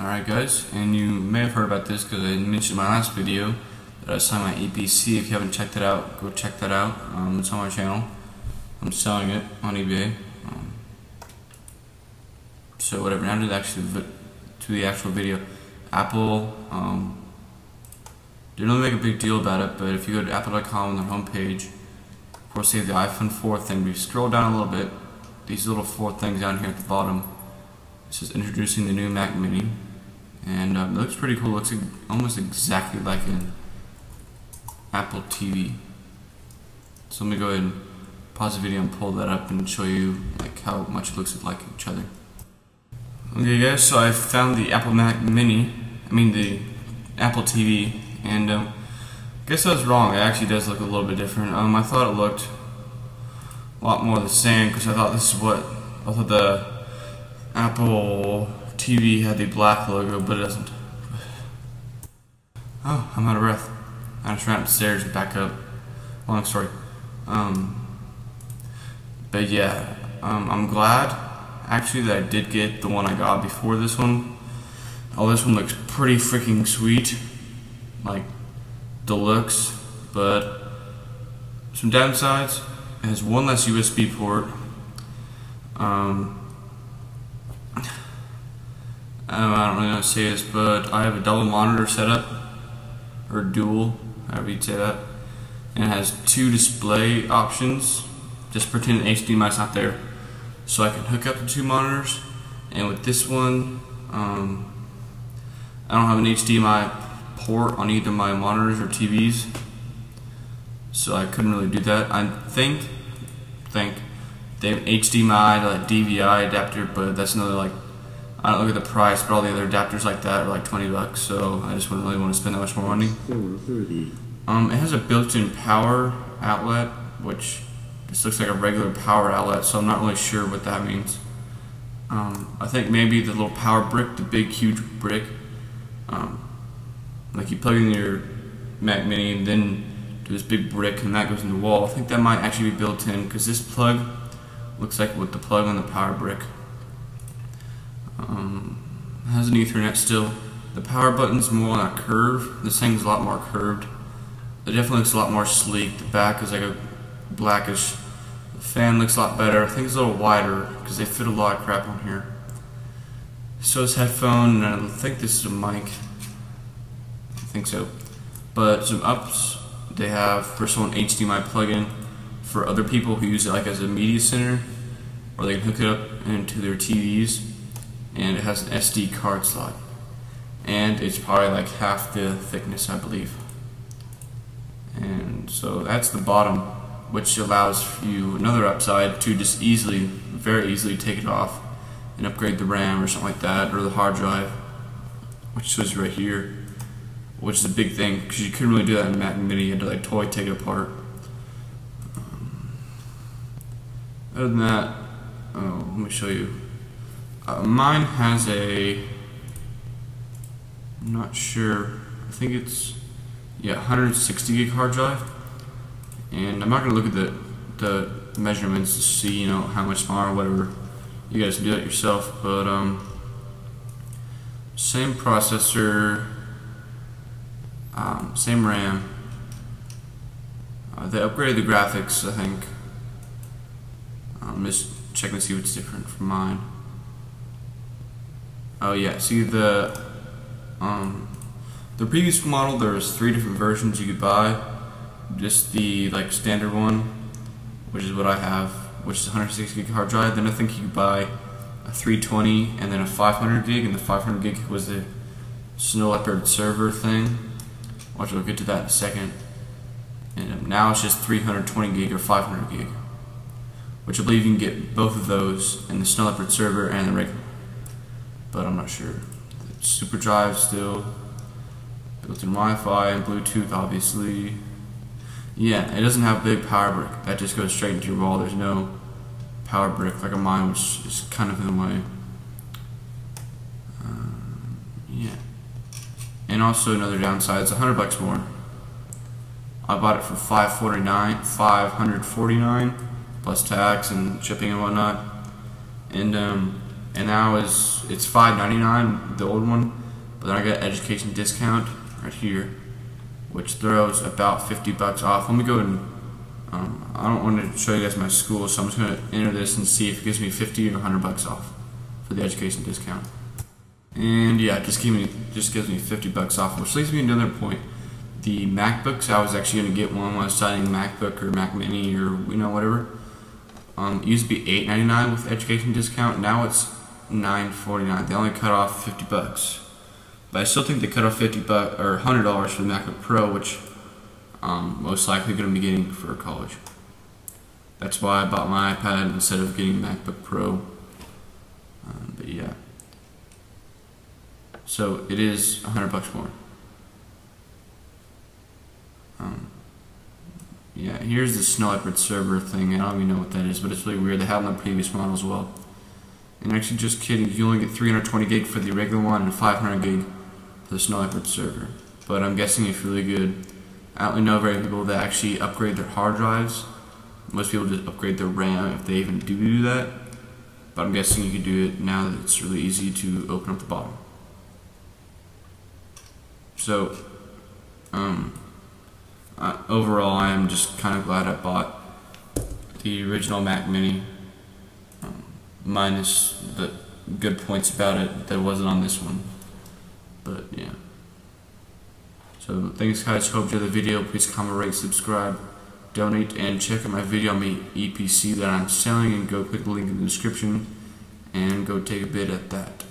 Alright guys, and you may have heard about this because I mentioned in my last video that I was selling my APC. If you haven't checked it out, go check that out. It's on my channel. I'm selling it on eBay. So whatever, now to the actual video. Apple didn't really make a big deal about it, but if you go to apple.com on their homepage, of course they have the iPhone 4 thing. If you scroll down a little bit, these little 4 things down here at the bottom, it says introducing the new Mac Mini, and it looks pretty cool. It looks almost exactly like an Apple TV. So let me go ahead and pause the video and pull that up and show you like how much it looks like each other. Okay guys, so I found the Apple Mac Mini, the Apple TV, and I guess I was wrong. It actually does look a little bit different. I thought it looked a lot more the same because I thought the Apple TV had the black logo, but it doesn't. Oh, I'm out of breath. I just ran upstairs and back up. Long story. But yeah, I'm glad actually that I did get the one I got before this one. Oh, this one looks pretty freaking sweet, like deluxe, but some downsides. It has one less USB port. I don't really know how to say this, but I have a double monitor setup, or dual, however you'd say that, and it has 2 display options. Just pretend HDMI's not there, so I can hook up the 2 monitors. And with this one, I don't have an HDMI port on either my monitors or TVs, so I couldn't really do that. I think they have HDMI to DVI adapter, but that's another I don't look at the price, but all the other adapters like that are like $20, so I just wouldn't really want to spend that much more money. It has a built-in power outlet, which just looks like a regular power outlet, so I'm not really sure what that means. I think maybe the little power brick, the big huge brick, like you plug in your Mac Mini and then do this big brick and that goes in the wall. I think that might actually be built in because this plug looks like with the plug on the power brick. It has an Ethernet still. The power button's more on a curve. This thing's a lot more curved. It definitely looks a lot more sleek. The back is like a blackish. The fan looks a lot better. I think it's a little wider because they fit a lot of crap on here. So it's headphone, and I think this is a mic. I think so. But some ups they have for someone HDMI plug-in for other people who use it like as a media center, or they can hook it up into their TVs. And it has an SD card slot, and it's probably like half the thickness, I believe. And so that's the bottom, which allows you another upside to just very easily take it off and upgrade the RAM or something like that, or the hard drive, which shows right here, which is a big thing because you couldn't really do that in Mac Mini. You had to like totally take it apart. Other than that, let me show you. Mine has I'm not sure, I think it's 160 gig hard drive, and I'm not going to look at the measurements to see how much smaller or whatever. You guys can do that yourself, but same processor, same RAM. They upgraded the graphics, I think. I'm just checking to see what's different from mine. Oh yeah, see the previous model, there was 3 different versions you could buy. Just the standard one, which is what I have, which is 160 gig hard drive. Then I think you could buy a 320 and then a 500 gig, and the 500 gig was the Snow Leopard server thing, which we'll get to that in a second. And now it's just 320 gig or 500 gig, which I believe you can get both of those in the Snow Leopard server and the regular. But I'm not sure. The Super Drive still, built-in Wi-Fi and Bluetooth, obviously. Yeah, it doesn't have a big power brick. That just goes straight into your wall. There's no power brick like a mine, which is kind of in the way. Yeah. And also another downside, it's $100 more. I bought it for $549 plus tax and shipping and whatnot. And and now it's $5.99, the old one, but then I got education discount right here, which throws about 50 bucks off. Let me go and I don't want to show you guys my school, so I'm just going to enter this and see if it gives me 50 or 100 bucks off for the education discount. And yeah, it just gives me 50 bucks off, which leads me to another point. The MacBooks, I was actually going to get one when I was deciding MacBook or Mac Mini or whatever. It used to be $8.99 with education discount. Now it's $9.49. They only cut off 50 bucks. But I still think they cut off 50 bucks or $100 for the MacBook Pro, which most likely going to be getting for college. That's why I bought my iPad instead of getting MacBook Pro. But yeah. So it is 100 bucks more. Yeah, here's the snow leopard server thing. I don't even know what that is, but it's really weird. They have it on the previous model as well. And actually, just kidding, you only get 320 gig for the regular one and 500 gig for the snow leopard server. But I'm guessing it's really good. I don't really know very many people that actually upgrade their hard drives. Most people just upgrade their RAM if they even do that. But I'm guessing you can do it now that it's really easy to open up the bottom. So, overall, I am just kind of glad I bought the original Mac Mini, minus the good points about it that wasn't on this one. But yeah. So thanks guys, hope you enjoyed the video. Please comment, rate, subscribe, donate, and check out my video on my EPC that I'm selling, and go click the link in the description and go take a bid at that.